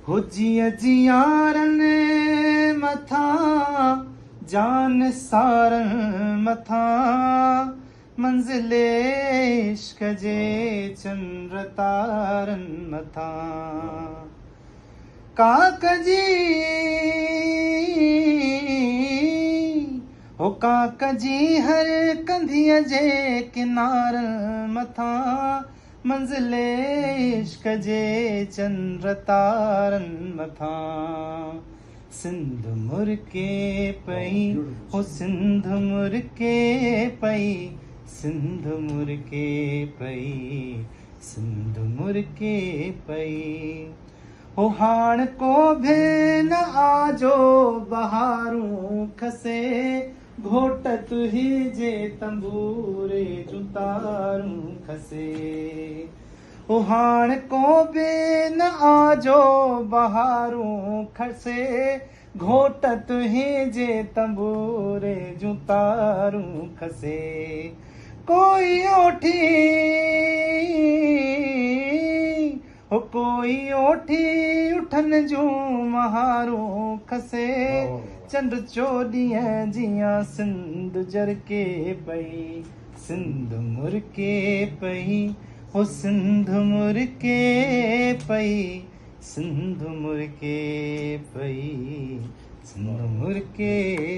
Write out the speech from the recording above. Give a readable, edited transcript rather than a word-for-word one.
हो जिया जियारन मथा जान सारन मथा मंजिले इश्क जे चंद्र तारन मथा काकजी हो काकजी हर कंधिय जे किनारन मथा मंजिले इश्क जे चंद्र तारन मथा सिंध मुरके पई हो सिंध मुरके पई सिंध मुरके पई सिंध मुरके पई हो हाण को भेन आजो बहारूं खसे घोटत ही जे तंबूरे जुतारूं खसे हो हाण को भेन आजो बहारूं खसे घोटत ही जे तंबूरे जुतारूं खसे कोई ओठी हो कोई ओठी उठन जूं महारूं खसे चंड चोॾीअं जियां सिंध जरके पई सिंध मुरके पई हो सिंध मुरके पई सिंध मुरके पई सिंध मुरके